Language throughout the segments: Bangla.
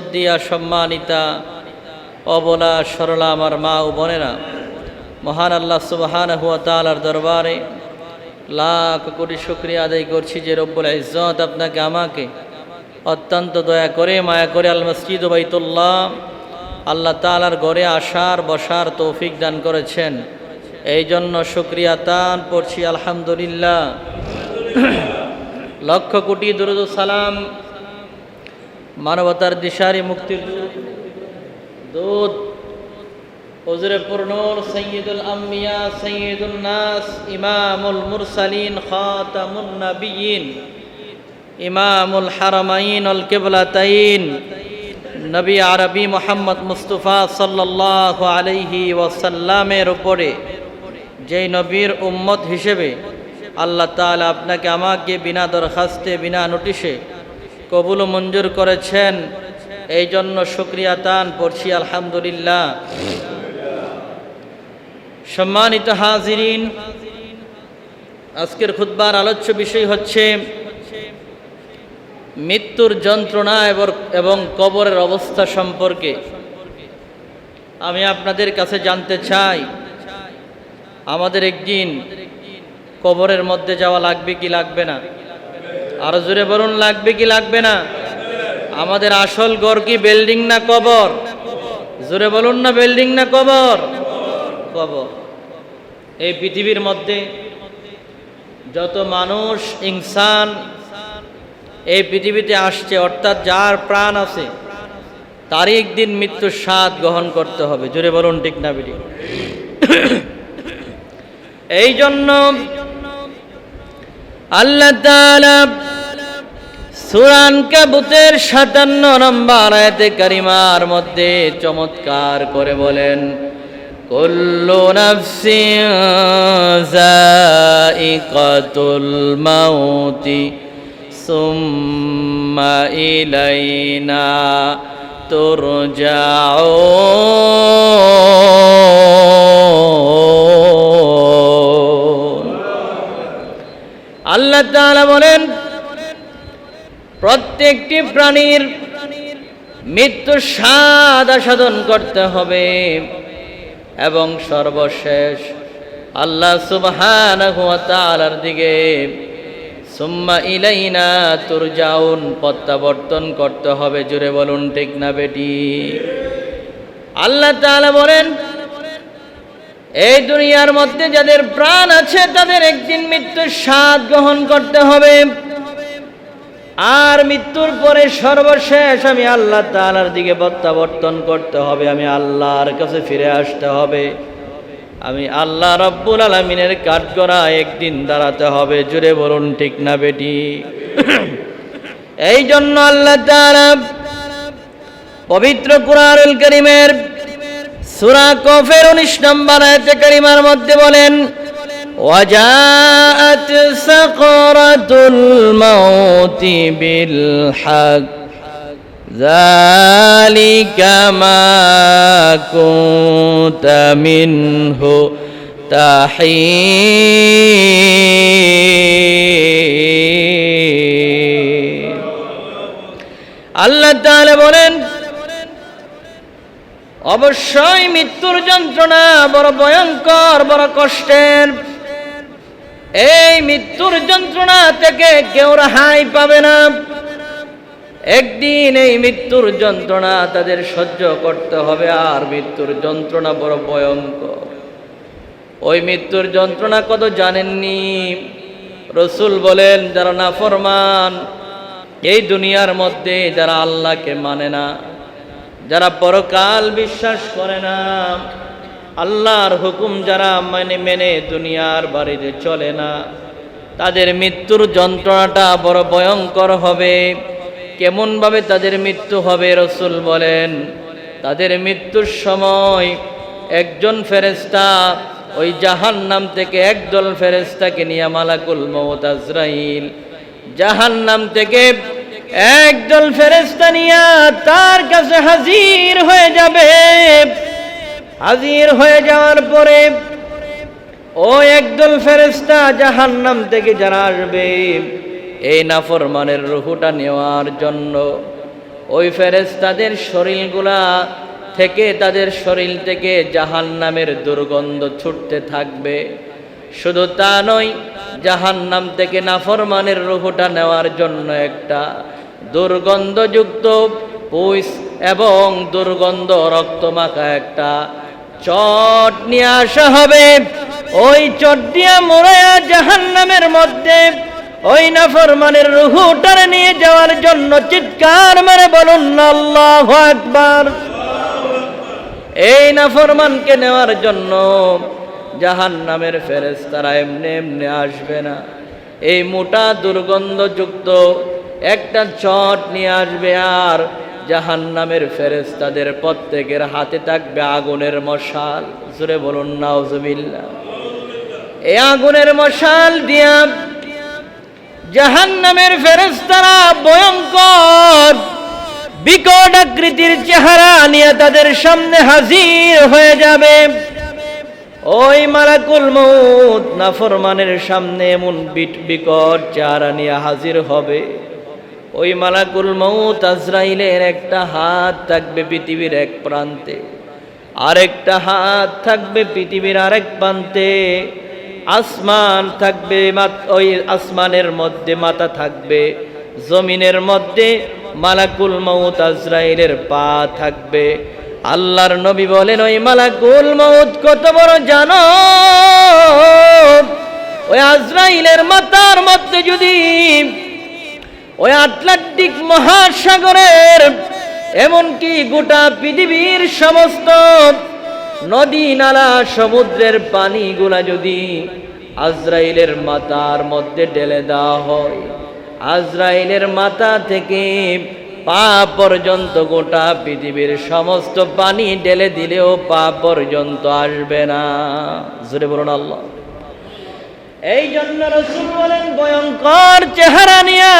শ্রদ্ধেয়া সম্মানিতা অবলা সরলা আমার মা ও বোনেরা, মহান আল্লাহ সুবহানাহু ওয়া তাআলার দরবারে লাখ কোটি শুকরিয়া আদায় করছি যে রব্বুল ইজ্জত আপনাকে আমাকে অত্যন্ত দয়া করে মায়া করে আল মসজিদ বাইতুল্লাহ আল্লাহ তাআলার ঘরে আসার বসার তৌফিক দান করেছেন। এই জন্য শুকরিয়া তান পড়ছি আলহামদুলিল্লাহ। লক্ষ কোটি দুরূদ ও সালাম মানবতার দিশারি মুক্তির দূত হুজুরে পুরনূর সাইয়্যিদুল আম্বিয়া সাইয়্যিদুন নাস ইমামুল মুরসালিন খাতামুন নবিয়্যিন ইমামুল হারামাইন ওয়াল কিবলাতাইন নবী আরবি মুহাম্মদ মুস্তাফা সাল্লাল্লাহু আলাইহি ওয়াসাল্লামের উপরে যেই নবীর উম্মত হিসেবে আল্লাহ তাআলা আপনাকে আমাকে বিনা দরখাস্তে বিনা নোটিশে কবুল ও মঞ্জুর করেছেন, এই জন্য শুকরিয়া তান পড়ছি আলহামদুলিল্লাহ। সম্মানিত হাজিরিন, আজকের খুতবার আলোচ্য বিষয় হচ্ছে মৃত্যুর যন্ত্রণা এবং কবরের অবস্থা সম্পর্কে আমি আপনাদের কাছে জানতে চাই, আমাদের একদিন কবরের মধ্যে যাওয়া লাগবে কি লাগবে না? আরো জোরে বলুন, লাগবে কি লাগবে না? আমাদের আসল ঘর কি বিল্ডিং না কবর? জোরে বলুন না, বিল্ডিং না কবর? কবর। এই পৃথিবীর মধ্যে যত মানুষ ইনসান এই পৃথিবীতে আসছে, অর্থাৎ যার প্রাণ আছে, তারই একদিন মৃত্যুর স্বাদ গ্রহণ করতে হবে। জোরে বলুন ঠিক না বেটি? এই জন্য আল্লাহ তাআলা সূরা আনকাবুতের ৫৭ নম্বর আয়াতে কারিমার মধ্যে চমৎকার করে বলেন, কুল্লু নাফসিন যায়িকাতুল মাউতি সুম্মা ইলাইনা তুরজাউন। আল্লাহ তাআলা বলেন, প্রত্যেকটি প্রাণীর মৃত্যুর স্বাদ আস্বাদন করতে হবে এবং সর্বশেষ আল্লাহ সুবহানাহু ওয়া তাআলার দিকে সুম্মা ইলাইনা তুরজাউন প্রত্যাবর্তন করতে হবে। জোরে বলুন ঠিক না বেটি? আল্লাহ তাআলা বলেন, এই দুনিয়ার মধ্যে যাদের প্রাণ আছে তাদের একদিন মৃত্যুর স্বাদ গ্রহণ করতে হবে, আর মৃত্যুর পরে সর্বশেষ আমি আল্লাহ তাআলার দিকে প্রত্যাবর্তন করতে হবে, আমি আল্লাহর কাছে ফিরে আসতে হবে, আমি আল্লাহ রাব্বুল আলামিনের কাঠগড়ায় একদিন দাঁড়াতে হবে। জোরে বলুন ঠিক না বেটি? এই জন্য আল্লাহ তাআলা পবিত্র কুরআনুল কারীমের সূরা কফের 19 নম্বর আয়াতে কারিমার মধ্যে বলেন, ওয়াজাআত সাকরাতুল মাউতি বিল হক যালিকা মা কুনতা মিনহু তাহীদ। আল্লাহ তাআলা বলেন, অবশ্যই মৃত্যুর যন্ত্রণা বড় ভয়ঙ্কর, বড় কষ্টের। এই মৃত্যুর যন্ত্রণা থেকে কেউ রেহাই পাবে না। একদিন এই মৃত্যুর যন্ত্রণা তাদের সহ্য করতে হবে, আর মৃত্যুর যন্ত্রণা বড় ভয়ঙ্কর। ওই মৃত্যুর যন্ত্রণা কত জানেননি? রাসূল বলেন, যারা নাফরমান, এই দুনিয়ার মধ্যে যারা আল্লাহকে মানে না, যারা পরকাল বিশ্বাস করে না, আল্লাহর হুকুম যারা মেনে দুনিয়ার বাড়িতে চলে না, তাদের মৃত্যুর যন্ত্রণাটা বড় ভয়ঙ্কর হবে। কেমন ভাবে তাদের মৃত্যু হবে? রাসূল বলেন, তাদের মৃত্যুর সময় একজন ফেরেশতা ওই জাহান্নাম থেকে একদল ফেরেশতাকে নিয়ে, মালাকুল মউত আজরাইল জাহান্নাম থেকে একদল ফেরেশতা নিয়ে তার কাছে হাজির হয়ে যাবে। হাজির হয়ে যাওয়ার পরে ও একদল ফেরেশতা জাহান্নাম থেকে যারা আসবে এই নাফরমানের রূহটা নেওয়ার জন্য, ওই ফেরেশতাদের শরীরগুলা থেকে, তাদের শরীর থেকে জাহান্নামের দুর্গন্ধ ছুটতে থাকবে। শুধু তা নয়, জাহান্নাম থেকে নাফরমানের রূহটা নেওয়ার জন্য একটা দুর্গন্ধযুক্ত পুইস এবং দুর্গন্ধ রক্তমাখা একটা চট নিয়ে আসা হবে। ওই চট দিয়া মোড়ায়া জাহান্নামের মধ্যে ওই নাফরমানের রূহটারে নিয়ে যাওয়ার জন্য চিৎকার মেরে বলুন আল্লাহু আকবার। এই নাফরমানকে নেওয়ার জন্য জাহান্নামের ফেরেশতারা এমনি এমনি আসবে না, এই মোটা দুর্গন্ধযুক্ত একটা চট নিয়ে আসবে। আর জাহান্নামের ফেরেশতাদের প্রত্যেকের হাতে থাকবে আগুনের মশাল। জোরে বলুন নাউজুবিল্লাহ। এই আগুনের মশাল দিয়া জাহান্নামের ফেরেশতারা ভয়ঙ্কর বিকট আকৃতির চেহারা নিয়ে তাদের সামনে হাজির হয়ে যাবে। ওই মালাকুল মউত নাফরমানের সামনে এমন বিকট চেহারা নিয়ে হাজির হবে। ওই মালাকুল মউত আজরাইলের একটা হাত থাকবে পৃথিবীর এক প্রান্তে, আরেকটা হাত থাকবে পৃথিবীর আরেক প্রান্তে। আসমান থাকবে, ওই আসমানের মধ্যে মাথা থাকবে, জমিনের মধ্যে মালাকুল মউত আজরাইলের পা থাকবে। আল্লাহর নবী বলেন, ওই মালাকুল মউত কত বড় জানো? ওই আজরাইলের মাথার মধ্যে যদি ওই আটলান্টিক মহাসাগরের এমনকি গোটা পৃথিবীর সমস্ত নদী নালা সমুদ্রের পানিগুলা যদি আজরাইলের মাথার মধ্যে ঢেলে দেওয়া হয়, আজরাইলের মাথা থেকে পা পর্যন্ত গোটা পৃথিবীর সমস্ত পানি ঢেলে দিলেও পা পর্যন্ত আসবে না। জোরে বলুন আল্লাহ। এই জন্য রাসূল বলেন, ভয়ঙ্কর চেহারা নিয়ে,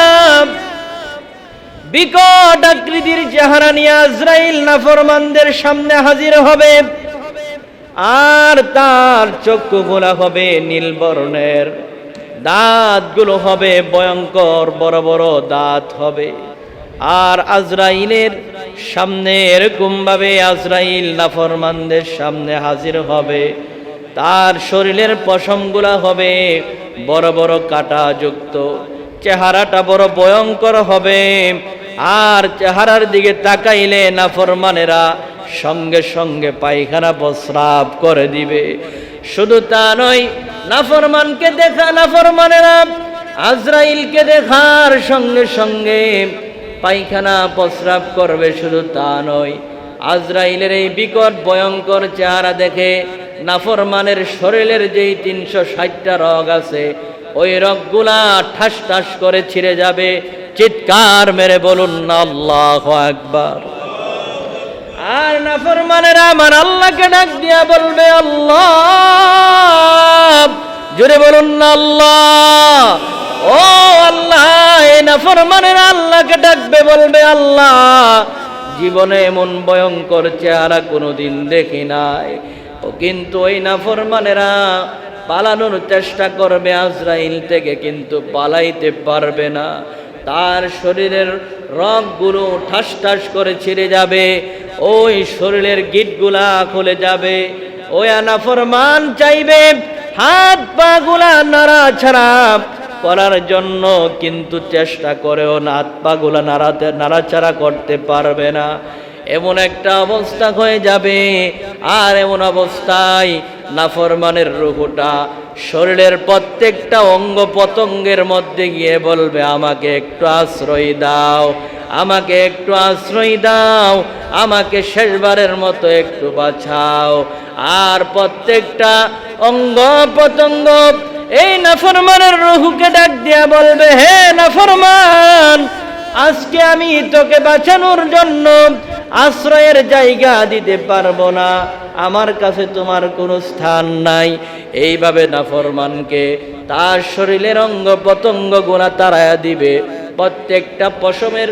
বিকট আকৃতির চেহারা নিয়ে আজরাইল নাফরমানদের সামনে হাজির হবে। আর তার চক্ষুগুলো হবে নীল বর্ণের, দাঁতগুলো হবে ভয়ঙ্কর বড় বড় দাঁত হবে। আর আজরাইলের সামনে এরকম ভাবে আজরাইল নাফরমানদের সামনে হাজির হবে। তার শরীরের পশমগুলা হবে বড় বড় কাঁটাযুক্ত, চেহারাটা বড় ভয়ঙ্কর হবে। আর চেহারার দিকে তাকাইলে নাফরমানেরা সঙ্গে সঙ্গে পায়খানা প্রস্রাব করে দিবে। শুধু তা নয়, নাফরমানেরা আজরাইলকে দেখার সঙ্গে সঙ্গে পায়খানা প্রস্রাব করবে। শুধু তা নয়, আজরাইলের এই বিকট ভয়ঙ্কর চেহারা দেখে নাফরমানের শরীরের যেই 360টা রগ আছে, ওই রগগুলা ঠাস ঠাস করে ছিঁড়ে যাবে। চিৎকার মেরে বলুন না আল্লাহু আকবার। আর নাফরমানেরা আমার আল্লাহকে ডাক দিয়া বলবে আল্লাহ। জোরে বলুন না আল্লাহ। ও আল্লাহ। এই নাফরমানেরা আল্লাহকে ডাকবে, বলবে আল্লাহ, জীবনে এমন ভয়ঙ্কর চেহারা কোনোদিন দেখি নাই। ও কিন্তু ওই নাফরমানেরা পালানোর চেষ্টা করবে আজরাইল থেকে, কিন্তু পালাইতে পারবে না। তার শরীরের রগগুলো ঠাস ঠাস করে ছিঁড়ে যাবে, ওই শরীরের গিঁটগুলা খুলে যাবে। ওই নাফরমান চাইবে হাত পা গুলা নাড়াছাড়া করার জন্য, কিন্তু চেষ্টা করেও হাত পা গুলা নাড়াচাড়া করতে পারবে না। এমন একটা অবস্থা হয়ে যাবে। আর এমন অবস্থায় নাফরমানের রূহটা শরীরের প্রত্যেকটা অঙ্গ প্রত্যঙ্গের মধ্যে গিয়ে বলবে, আমাকে একটু আশ্রয় দাও, আমাকে একটু আশ্রয় দাও, আমাকে শেষবারের মতো একটু বাঁচাও। আর প্রত্যেকটা অঙ্গ প্রত্যঙ্গ এই নাফরমানের রূহকে ডাক দিয়া বলবে, হে নাফরমান, আজকে আমি তোকে বাঁচানোর জন্য আশ্রয়ের জায়গা দিতে পারবো না, আমার কাছে তোমার কোনো স্থান নাই। এইভাবে নাফরমানকে তার শরীরের অঙ্গ প্রত্যঙ্গ গুণা তাড়ায়া দিবে। প্রত্যেকটা পশমের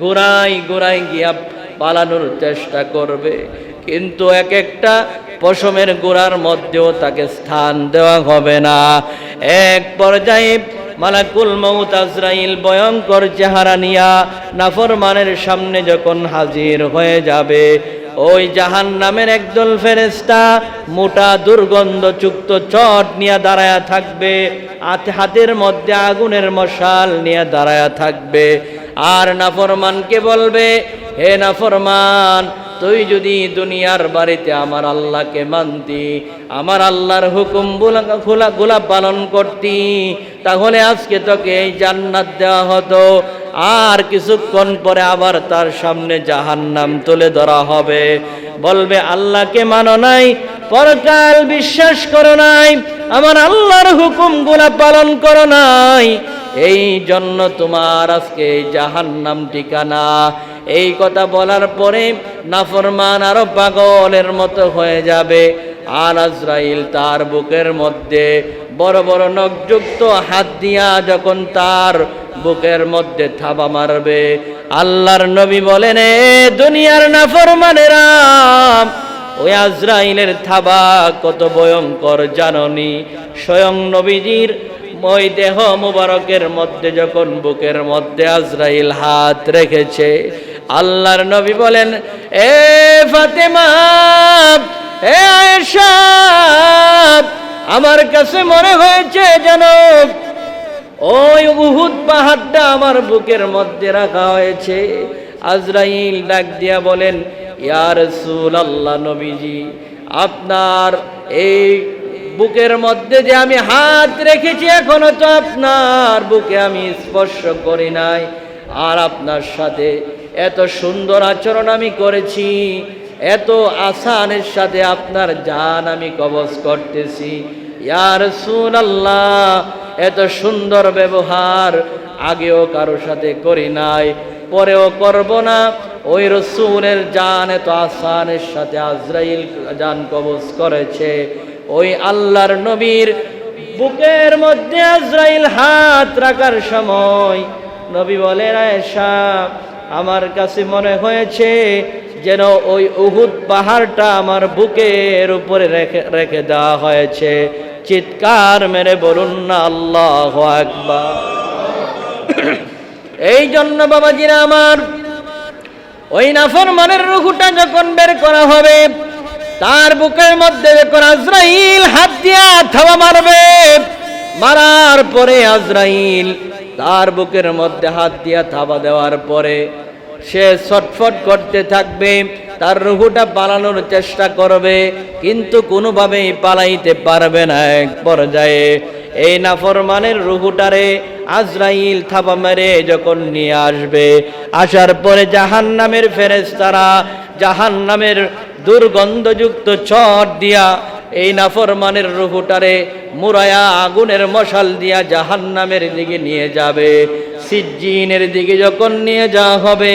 গোড়ায় গোড়ায় গিয়া পালানোর চেষ্টা করবে, কিন্তু এক একটা পশমের গোড়ার মধ্যেও তাকে স্থান দেওয়া হবে না। এক পর্যায়ে মালাকুল মউত আজরাইল ভয়ঙ্কর চেহারা নিয়া নাফরমানের সামনে যখন হাজির হয়ে যাবে, ওই জাহান্নামের একদল ফেরেশতা মোটা দুর্গন্ধযুক্ত চট নিয়ে দাঁড়ায়া থাকবে, হাতের মধ্যে আগুনের মশাল নিয়ে দাঁড়ায়া থাকবে। আর নাফরমানকে বলবে, হে নাফরমান, তুই যদি দুনিয়ার বাড়িতে আমার আল্লাহকে মানতি, আমার আল্লাহর হুকুম গুলা পালন করতি, তাহলে আজকে তোকে এই জান্নাত দেওয়া হতো। আর কিছুক্ষণ পরে আবার তার সামনে জাহান্নাম তুলে ধরা হবে। বলবে, আল্লাহকে মানো নাই, পরকাল বিশ্বাস করো নাই, আমার আল্লাহর হুকুমগুলা পালন করো নাই, এই জন্য তোমার আজকে এই জাহান্নাম ঠিকানা। এই কথা বলার পরে নাফরমান আরো পাগলের মতো হয়ে যাবে। আর আজরাইল তার বুকের মধ্যে বড় বড় নখযুক্ত হাত দিয়া যখন তার বুকের মধ্যে থাবা মারবে, আল্লাহর নবী বলেন, এ দুনিয়ার নাফরমানেরা, ওই আজরাইলের থাবা কত ভয়ঙ্কর জাননি? স্বয়ং নবীজির ওই দেহ মুবারকের মধ্যে যখন বুকের মধ্যে আজরাইল হাত রেখেছে, আল্লাহর নবী বলেন, এ ফাতেমা, এ আয়েশা, আমার কাছে মনে হয়েছে যেন ওই উহুদ পাহাড়টা আমার বুকের মধ্যে রাখা হয়েছে। আজরাইল ডাক দিয়া বলেন, ইয়া রাসূলুল্লাহ, নবীজি, আপনার এই বুকের মধ্যে যে আমি হাত রেখেছি, এখনো তো আপনার বুকে আমি স্পর্শ করি নাই, আর আপনার সাথে এত সুন্দর আচরণ আমি করেছি, এত আসানের সাথে আপনার জান আমি কবজ করতেছি। ইয়া রাসূলুল্লাহ, এত সুন্দর ব্যবহার আগেও কারো সাথে করি নাই, পরেও করব না। ওই রসূলের জান এত আসানের সাথে আজরাইল জান কবজ করেছে। ওই আল্লাহর নবীর বুকের মধ্যে আজরাইল হাত রাখার সময় নবী বলেন, আয়েশা, আমার কাছে মনে হয়েছে যেন ওই উহুদ পাহাড়টা আমার বুকের উপরে রেখে দেওয়া হয়েছে। চিৎকার মেরে বলুন না আল্লাহু আকবার। এই জন্য বাবাজিরা আমার, ওই নাফরমানের রূহটা যখন বের করা হবে, তার বুকের মধ্যে যখন আজরাইল হাত দিয়া থাবা মারবে, মারার পরে আজরাইল তার বুকের মধ্যে হাত দিয়া থাবা দেওয়ার পরে সে ছটফট করতে থাকবে, তার রূহটা পালানোর চেষ্টা করবে, কিন্তু কোনোভাবেই পালাইতে পারবে না। এক পর্যায়ে এই নাফরমানের রূহটারে আজরাইল থাবা মেরে যখন নিয়ে আসবে, আসার পরে জাহান্নামের ফেরেশতারা জাহান্নামের দুর্গন্ধযুক্ত চট দিয়া এই নাফরমানের রূহটারে মুরায়া আগুনের মশাল দিয়া জাহান্নামের দিকে নিয়ে যাবে। সিজ্জিনের দিকে যখন নিয়ে যাওয়া হবে,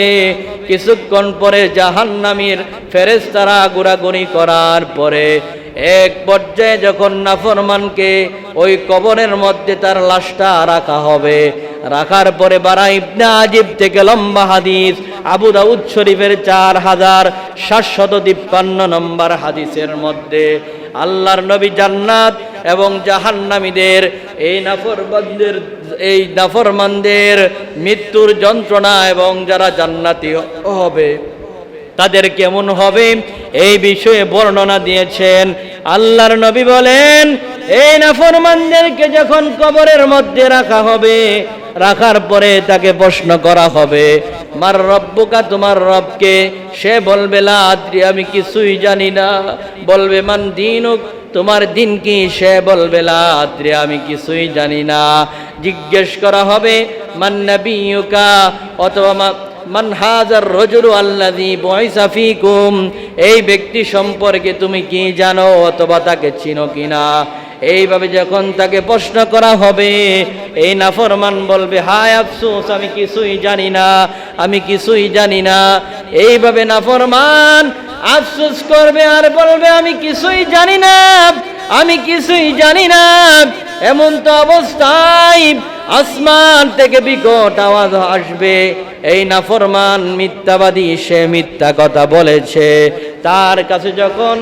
কিছুক্ষণ পরে জাহান্নামের ফেরেশতারা ঘোরাঘুরি করার পরে এক পর্যায়ে যখন নাফরমানকে ওই কবরের মধ্যে তার লাশটা রাখা হবে, রাখার পরে বারা ইবনে আজিব থেকে লম্বা হাদিস, আবু দাউদ শরীফের 4753 নম্বর হাদিসের মধ্যে আল্লাহর নবী জান্নাত এবং জাহান্নামীদের এই নাফরমানদের মৃত্যুর যন্ত্রণা এবং যারা জান্নাতি হবে তাদের কেমন হবে এই বিষয়ে বর্ণনা দিয়েছেন। আল্লাহর নবী বলেন, এই নাফরমানদেরকে যখন কবরের মধ্যে রাখা হবে, রাখার পরে তাকে প্রশ্ন করা হবে, মার রব্বুকা, তোমার রবকে? সে বলবে, লা আদ্রি, আমি কিছুই জানি না। বলবে, মান দীনুক, তোমার দিন কি? সে বলবে, লা আদ্রি, আমি কিছুই জানি না। জিজ্ঞেস করা হবে, মান নাবিয়ুকা, অথবা মান হাজার রজুলু আল্লাযী বুইসা ফীকুম, এই ব্যক্তি সম্পর্কে তুমি কি জানো অথবা তাকে চিনো কিনা? এইভাবে যখন তাকে প্রশ্ন করা হবে, এই নাফরমান বলবে, হায় আফসোস, আমি কিছুই জানি না, আমি কিছুই জানি না। এইভাবে নাফরমান আফসোস করবে আর বলবে, আমি কিছুই জানি না, আমি কিছুই জানি না। এমন তো অবস্থায় আসমান থেকে বিকট আওয়াজ আসবে, এই নাফরমান মিথ্যাবাদী, সে মিথ্যা কথা বলেছে। তার কাছে যখন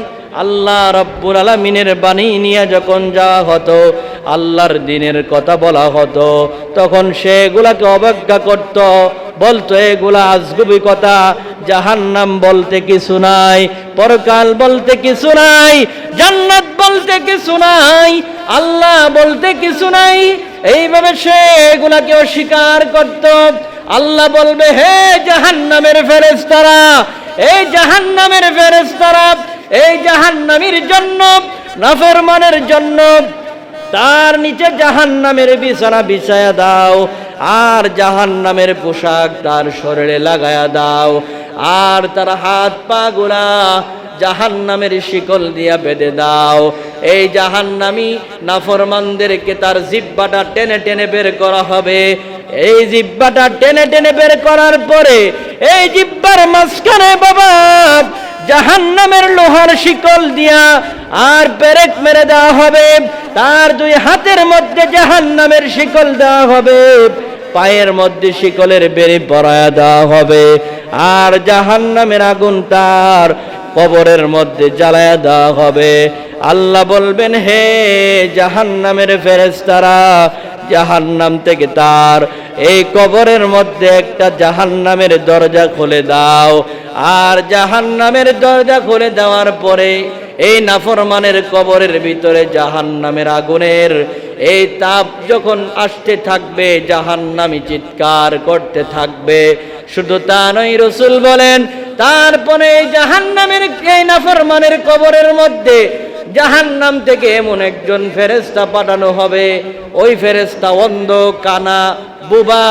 আল্লাহ রাব্বুল আলামিনের বাণী নিয়ে যখন যাওয়া হতো, আল্লাহর দ্বীনের কথা বলা হতো, তখন সেগুলাকে অবজ্ঞা করত, বলতো এগুলা আজগুবি কথা, জাহান্নাম বলতে কিছু নাই, পরকাল বলতে কিছু নাই, জান্নাত বলতে কিছু নাই, আল্লাহ বলতে কিছু নাই। এইভাবে সে এগুলাকে অস্বীকার করত। আল্লাহ বলবে, হে জাহান্নামের ফেরেশতারা, এই জাহান্নামের ফেরেশতারা, এই জাহান্নামীর জন্য, নাফরমানের জন্য তার নিচে জাহান্নামের বিছানা বিছায়া দাও, আর জাহান্নামের পোশাক তার শরীরে লাগায়া দাও, আর তার হাত পা গুলা জাহান্নামের শিকল দিয়া বেঁধে দাও। এই জাহান্নামী নাফরমানদেরকে তার জিহ্বাটা টেনে টেনে বের করা হবে। এই জিহ্বাটা টেনে টেনে বের করার পরে এই জিহ্বার মাঝখানে বাবা জাহান্নামের লোহার শিকল দিয়া আর পেরেক মেরে দেওয়া হবে। তার দুই হাতের মধ্যে জাহান্নামের শিকল দেওয়া হবে, পায়ের মধ্যে শিকলের বেড়ি পরায়া দেওয়া হবে, আর জাহান্নামের আগুন তার কবরের মধ্যে জ্বালায়া দেওয়া হবে। আল্লাহ বলবেন, হে জাহান্নামের ফেরেশতারা, জাহান্নাম থেকে তার এই কবরের মধ্যে একটা জাহান্নামের দরজা খুলে দাও। আর জাহান্নামের দরজা খুলে দেওয়ার পরে এই নাফরমানের কবরের ভিতরে জাহান্নামের আগুনের এই তাপ যখন আসতে থাকবে, জাহান্নামী চিৎকার করতে থাকবে। শুধু তা নয়, রাসূল বলেন, তারপরে এই জাহান্নামের এই নাফরমানের কবরের মধ্যে জাহান্নাম থেকে এমন একজন ফেরেশতা পাঠানো হবে, ওই ফেরেশতা অন্ধ, কানা, বুবা,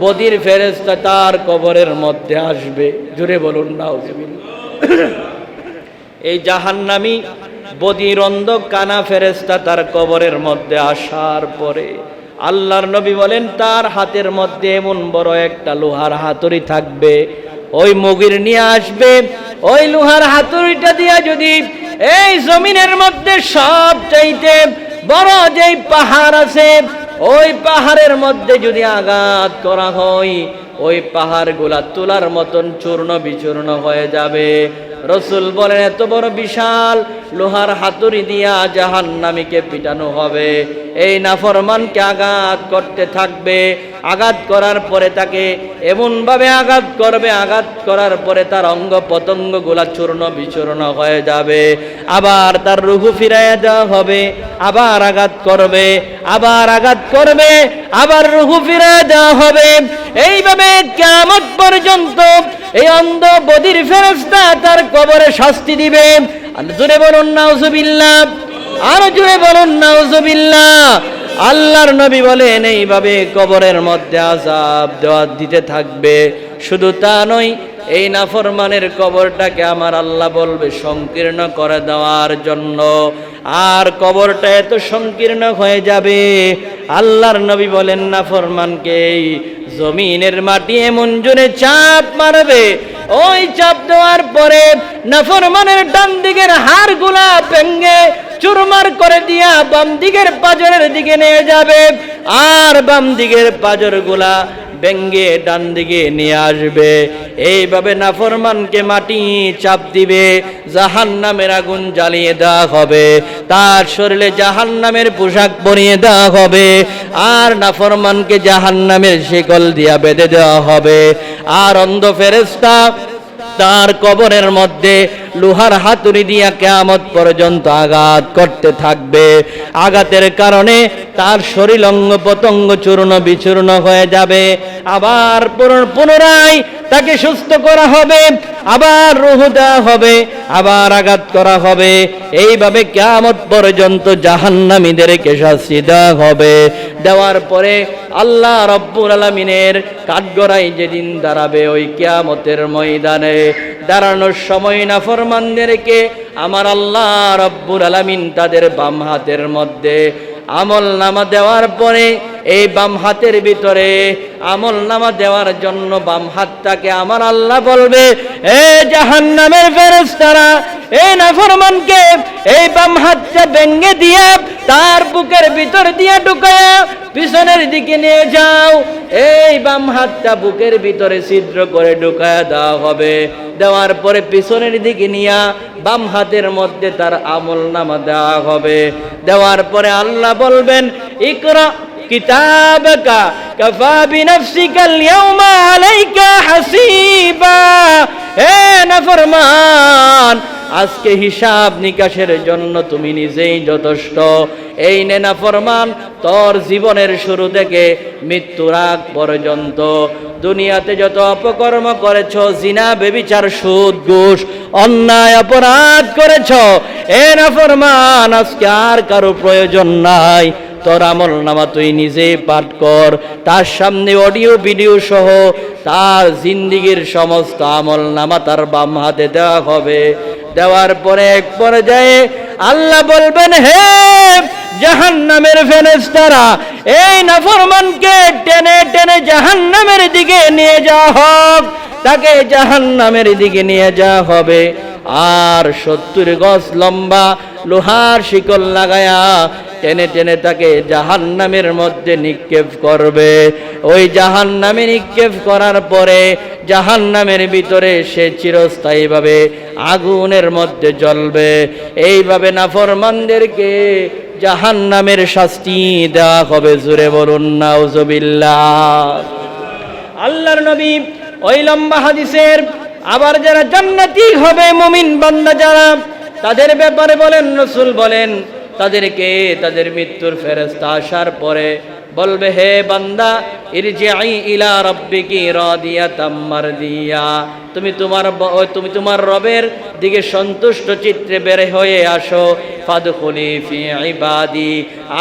বদির ফেরেশতা তার কবরের মধ্যে আসবে। জোরে বলুন নাউজুবিল্লাহ। এই জাহান্নামী বদির, অন্ধ, কানা ফেরেশতা তার কবরের মধ্যে আসার পরে আল্লাহর নবী বলেন, তার হাতের মধ্যে এমন বড় একটা লোহার হাতুড়ি থাকবে, ওই মুগির নিয়ে আসবে। ওই লোহার হাতুড়িটা দিয়া যদি এই জমিনের মধ্যে সবচাইতে বড় যেই পাহাড় আছে, ওই পাহাড়ের মধ্যে যদি আঘাত করা হয়, ওই পাহাড়গুলা তুলার মতন চূর্ণ বিচূর্ণ হয়ে যাবে। রাসূল বলেন, এত বড় বিশাল লোহার হাতুড়ি দিয়া জাহান্নামীকে পিটানো হবে। এই নাফরমানকে আঘাত করতে থাকবে, আঘাত করার পরে তাকে এমনভাবে আঘাত করবে, আঘাত করার পরে তার অঙ্গ পতঙ্গগুলা চূর্ণ বিচূর্ণ হয়ে যাবে। আবার তার রূহ ফিরাইয়া দেওয়া হবে, আবার আঘাত করবে, আবার আঘাত করবে, আবার রূহ ফিরাইয়া দেওয়া হবে। এইভাবে কিয়ামত পর্যন্ত এই অন্ধ বদির ফেরেশতা তার কবরে শাস্তি দিবে। আর জোরে বলুন নাউজুবিল্লাহ, আরো জোরে বলুন নাউজুবিল্লাহ। আল্লাহর নবী বলেন, এইভাবে কবরের মধ্যে আযাব দেওয়া দিতে থাকবে। শুধু তা নয়, এই নাফরমানের কবরটাকে আমার আল্লাহ বলবে সংকীর্ণ করে দেওয়ার জন্য। আর কবরটা এত সংকীর্ণ হয়ে যাবে, আল্লাহর নবী বলেন, নাফরমানকে জমিনের মাটি এমন জোরে চাপ মারবে, ওই চাপ দেওয়ার পরে নাফরমানের ডান দিকের হাড়গুলা ভেঙে চুরমার করে দিয়া বাম দিকের পাজরের দিকে নিয়ে যাবে, আর বাম দিকের পাজরগুলা ভেঙে ডান দিকে নিয়ে আসবে। এইভাবে নাফরমানকে মাটি চাপ দিবে, জাহান্নামের আগুন জ্বালিয়ে দেওয়া হবে, তার শরীরে জাহান্নামের পোশাক পরিয়ে দেওয়া হবে, আর নাফরমানকে জাহান্নামের শিকল দিয়া বেঁধে দেওয়া হবে। আর অন্ধ ফেরেশতা তার কবরের মধ্যে লোহার হাতুড়ি দিয়া কিয়ামত পর্যন্ত আঘাত করতে থাকবে। আঘাতের কারণে তার শরীর অঙ্গ প্রত্যঙ্গ চূর্ণ বিচূর্ণ হয়ে যাবে। আবার পুনরায় তাকে সুস্থ করা হবে, আবার রূহ দেওয়া হবে, আবার আঘাত করা হবে। এইভাবে কিয়ামত পর্যন্ত জাহান্নামীদেরকে শাস্তি দেওয়া হবে। দেওয়ার পরে আল্লাহ রব্বুল আলামিনের কাঠগড়ায় যেদিন দাঁড়াবে, ওই কিয়ামতের ময়দানে দাঁড়ানোর সময় নাফরমানদেরকে আমার আল্লাহ রব্বুল আলামিন তাদের বাম হাতের মধ্যে আমল নামা দেওয়ার পরে এই বাম হাতের ভিতরে আমল নামা দেওয়ার জন্য বাম হাতটাকে আমার আল্লাহ বলবে, এ জাহান্নামের ফেরেশতারা, এই নাফরমানকে এই বাম হাতটা ভেঙে দিয়ে তার বুকের ভিতর দিয়ে ঢুকায়া পিছনের দিকে নিয়ে যাও। এই বাম হাতটা বুকের ভিতরে ছিদ্র করে ঢুকায়া দেওয়া হবে। দেওয়ার পরে পিছনের দিকে নিয়ে বাম হাতের মধ্যে তার আমলনামা দেওয়া হবে। দেওয়ার পরে আল্লাহ বলবেন, ইকরা কিতাবাকা কাফা বিনাফসিকাল ইয়াউমা আলাইকা হাসিবা। হে নাফরমান, আজকে হিসাব নিকাশের জন্য তুমি নিজেই যথেষ্ট। এই নে নাফরমান, তোর জীবনের শুরু থেকে মৃত্যুর আগ পর্যন্ত দুনিয়াতে যত অপকর্ম করেছ, জিনা, ব্যভিচার, সুদ, ঘুষ, অন্যায়, অপরাধ করেছ, এ নাফরমান আজকে আর কারো প্রয়োজন নাই। তোর আমলনামা তুই নিজেই পাঠ কর। তার সামনে অডিও ভিডিও সহ তার জিন্দিগির সমস্ত আমলনামা তার বাম হাতে দেওয়া হবে। দেওয়ার পরে এক পর্যায়ে আল্লাহ বলবেন, হে জাহান্নামের ফেরেশতারা, এই নাফরমানকে টেনে টেনে জাহান্নামের দিকে নিয়ে যাওয়া হোক। তাকে জাহান্নামের দিকে নিয়ে যাওয়া হবে। আর 70 গজ লম্বা লোহার শিকল লাগায়া টেনে টেনে তাকে জাহান্নামের মধ্যে নিক্ষেপ করবে। ওই জাহান্নামে নিক্ষেপ করার পরে জাহান্নামের ভিতরে সে চিরস্থায়ীভাবে আগুনের মধ্যে জ্বলবে। এইভাবে নাফরমানদেরকে জাহান্নামের শাস্তি দেওয়া হবে। জোরে বলুন নাউজুবিল্লাহ। আল্লাহর নবী ওই লম্বা হাদিসের আবার যারা জান্নাতি হবে মুমিন বান্দা যারা, তাদের ব্যাপারে বলেন, রাসূল বলেন, তাদেরকে তাদের মৃত্যুর ফেরেশতা আসার পরে বলবে, হে বান্দা, ইরজিই ইলা রাব্বিকি রাদিয়াতাম মারদিয়া, তুমি তোমার রবের দিকে সন্তুষ্ট চিত্তে বের হয়ে আসো। ফাদখুলি ফি ইবাদি,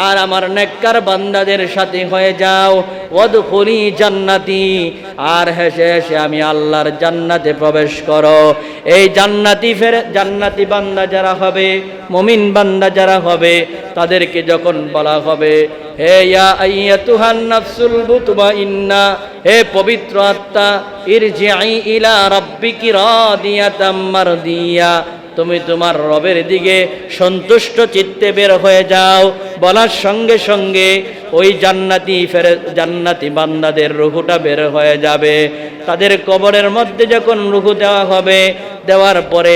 আর আমার নেককার বান্দাদের সাথে হয়ে যাও। ওয়াদখুলি জান্নাতি, আর হেসে হেসে আমি আল্লাহর জান্নাতে প্রবেশ করো। এই জান্নাতি বান্দা যারা হবে, মুমিন বান্দা যারা হবে, তাদেরকে যখন বলা হবে, হে ইয়া আইয়াতুহান নাফসুল মুতমাইন্না, হে পবিত্র আত্মা, ইরজিই ইলা রাব্বিকি রাদিয়াতাম মারদিয়া, তুমি তোমার রবের দিকে সন্তুষ্ট চিত্তে বের হয়ে যাও। বলার সঙ্গে সঙ্গে ওই জান্নাতি বান্দাদের রুহুটা বের হয়ে যাবে। তাদের কবরের মধ্যে যখন রুহু দেওয়া হবে, দেওয়ার পরে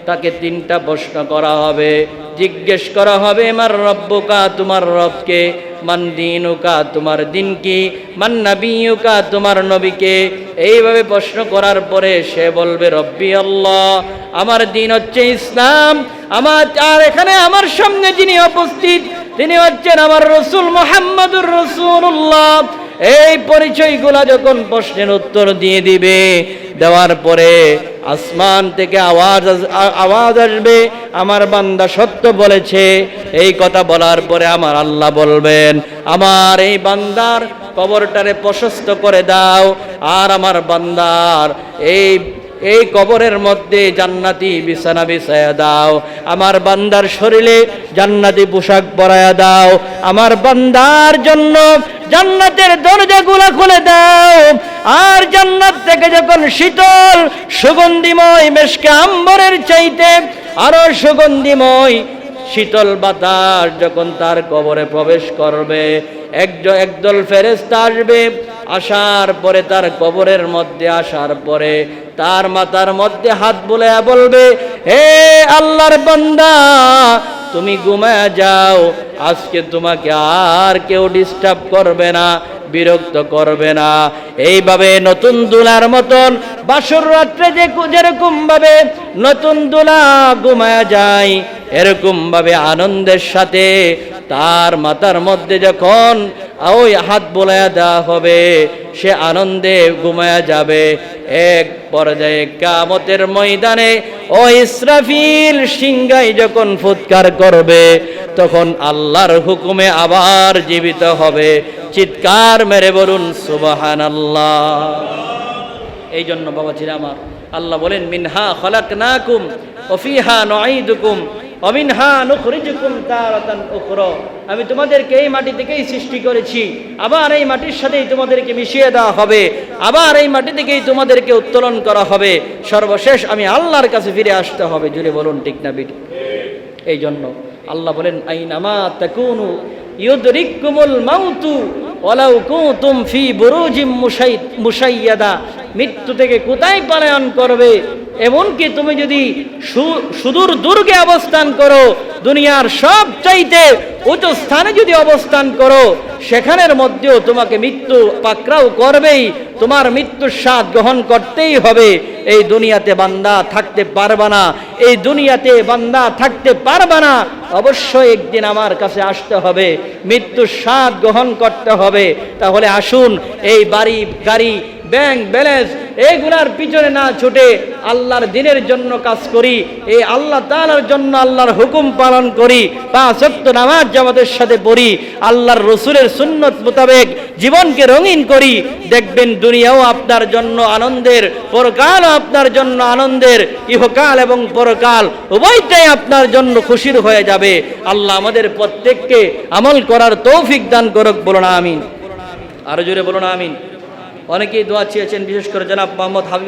তাকে 3টা প্রশ্ন করা হবে। জিজ্ঞেস করা হবে, মান রব্বুকা, তোমার রবকে, মান দীনুকা, তোমার দিন কি, মান নবিয়ুকা, তোমার নবীকে। এইভাবে প্রশ্ন করার পরে সে বলবে, রব্বি আল্লাহ, আমার দিন হচ্ছে ইসলাম। আর এখানে আমার সামনে যিনি উপস্থিত তিনি হচ্ছেন আমার রাসূল মুহাম্মদুর রাসূলুল্লাহ। এই পরিচয়গুলা যখন প্রশ্নের উত্তর দিয়ে দিবে, দেওয়ার পরে আসমান থেকে আওয়াজ আসবে, আমার বান্দা সত্য বলেছে। এই কথা বলার পরে আমার আল্লাহ বলবেন, আমার এই বান্দার কবরটারে প্রশস্ত করে দাও, আর আমার বান্দার এই কবরের মধ্যে জান্নাতি বিছানা বিছায়া দাও, আমার বান্দার শরীরে জান্নাতি পোশাক পরায়া দাও, আমার বান্দার জন্য জান্নাতের দরজাগুলো খুলে দাও। আর জান্নাত থেকে যখন শীতল সুগন্ধিময় মেশকে আম্বরের চাইতে আরো সুগন্ধিময় শীতল বাতাস যখন তার কবরে প্রবেশ করবে, একদল ফেরেশতা আসবে। আসার পরে তার কবরের মধ্যে আসার পরে তার মাথার মধ্যে হাত বুলায়া বলবে, হে আল্লাহর বান্দা, তুমি ঘুমায়া যাও, আজকে তোমাকে আর কেউ ডিস্টার্ব করবে না, বিরক্ত করবে না। এইভাবে নতুন দুলার মতন বাসর রাত্রে যেরকম ভাবে নতুন দুলা ঘুমায়া যায়, এরকম ভাবে আনন্দের সাথে তার মাথার মধ্যে যখন ওই হাত বোলায়া দেওয়া হবে, সে আনন্দে ঘুমায়া যাবে। এক পর্যায়ে কিয়ামতের ময়দানে ও ইসরাফিল সিংহাই যখন ফুৎকার করবে, তখন আল্লাহর হুকুমে আবার জীবিত হবে। চিৎকার মেরে বলুন সুবহানাল্লাহ। এই জন্য বাবাজিরা আমার, আল্লাহ বলেন, মিনহা খলাকনাকুম ওয়া ফিহা নুঈদুকুম ওয়া মিনহা নুখরিজুকুম তারাতান উখরা। আমি তোমাদেরকে এই মাটি থেকেই সৃষ্টি করেছি, আবার এই মাটির সাথেই তোমাদেরকে মিশিয়ে দেওয়া হবে, আবার এই মাটি থেকেই তোমাদেরকে উত্তোলন করা হবে, সর্বশেষ আমি আল্লাহর কাছে ফিরে আসতে হবে। জুড়ে বলুন ঠিক না বিট? এই জন্য আল্লাহ বলেন, আইনামা তাকুনু ইউদরিকুমুল মাউতু ওয়ালাউ কুনতুম ফি বুরুজিম মুশাইয়াদা। মৃত্যু থেকে কোথায় পলায়ন করবে? এমনকি তুমি যদি সুদূর দুর্গে অবস্থান করো, দুনিয়ার সব চাইতে উঁচু স্থানে যদি অবস্থান করো, সেখানের মধ্যেও তোমাকে মৃত্যু পাকড়াও করবেই, তোমার মৃত্যুর স্বাদ গ্রহণ করতেই হবে। এই দুনিয়াতে বান্দা থাকতে পারবা না, এই দুনিয়াতে বান্দা থাকতে পারবা না, অবশ্যই একদিন আমার কাছে আসতে হবে, মৃত্যুর স্বাদ গ্রহণ করতে হবে। তাহলে আসুন এই বাড়ি গাড়ি ব্যাংক ব্যালেন্স এইগুলার পিছনে না ছুটে আল্লাহর দ্বীনের জন্য কাজ করি, এই আল্লাহ তাআলার জন্য আল্লাহর হুকুম পালন করি, 5 ওয়াক্ত নামাজ জামাতের সাথে পড়ি, আল্লাহর রসুলের সুন্নত মোতাবেক জীবনকে রঙিন করি। দেখবেন দুনিয়াও আপনার জন্য আনন্দের, পরকালও আপনার জন্য আনন্দের, ইহকাল এবং পরকাল উভয়টাই আপনার জন্য খুশির হয়ে যাবে। আল্লাহ আমাদের প্রত্যেককে আমল করার তৌফিক দান করুক, বলুন আমিন। আরো জোরে বলুন আমিন। অনেকেই দোয়া চেয়েছেন, বিশেষ করে জনাব মোহাম্মদ হাবিব